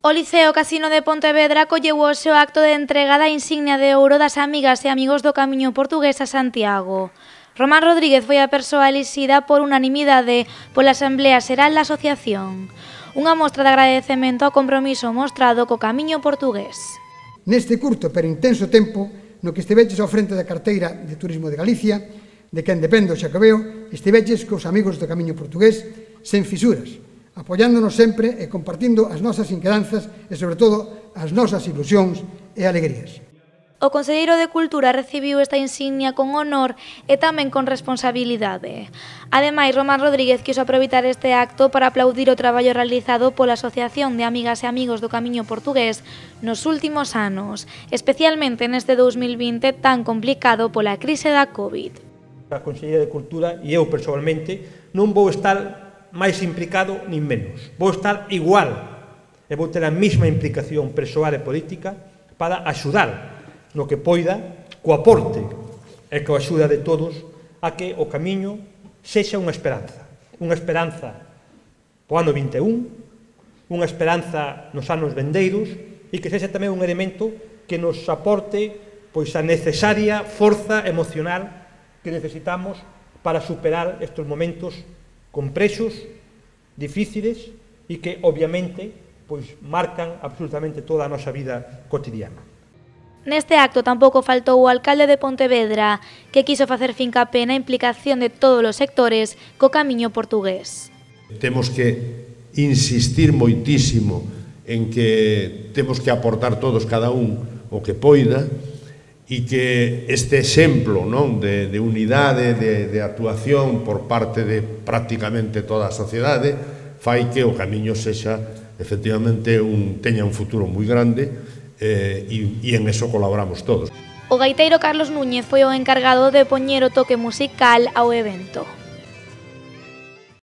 O Liceo Casino de Pontevedra acolleu hoxe o acto de entrega da insignia de ouro das amigas e amigos do Camiño Portugués a Santiago. Román Rodríguez foi a persoa elixida por unanimidade pola Asamblea Xeral da Asociación. Unha mostra de agradecemento ao compromiso mostrado co Camiño Portugués. Neste curto pero intenso tempo no que estiveches ao frente da carteira de Turismo de Galicia, de quen dependo xa que veo, estiveches cos amigos do Camiño Portugués sen fisuras, apoiándonos sempre e compartindo as nosas inquedanzas e, sobre todo, as nosas ilusións e alegrías. O conselleiro de Cultura recibiu esta insignia con honor e tamén con responsabilidade. Ademais, Román Rodríguez quiso aproveitar este acto para aplaudir o traballo realizado pola Asociación de Amigas e Amigos do Camiño Portugués nos últimos anos, especialmente neste 2020 tan complicado pola crise da Covid. A Conselleira de Cultura e eu, persoalmente, non vou estar máis implicado nin menos. Vou estar igual e vou ter a mesma implicación persoal e política para axudar no que poida, co aporte e coa axuda de todos, a que o camiño sexa unha esperanza po ano 21, unha esperanza nos anos vendeiros e que sexa tamén un elemento que nos aporte pois a necesaria forza emocional que necesitamos para superar estes momentos complexos, difíciles e que, obviamente, pois marcan absolutamente toda a nosa vida cotidiana. Neste acto tampouco faltou o alcalde de Pontevedra, que quiso facer fincapé na implicación de todos os sectores co Camiño Portugués. Temos que insistir moitísimo en que temos que aportar todos cada un o que poida e que este exemplo de unidade, de actuación por parte de prácticamente toda a sociedade fai que o camiño sexa, efectivamente, teña un futuro moi grande e en eso colaboramos todos. O gaiteiro Carlos Núñez foi o encargado de poñer o toque musical ao evento.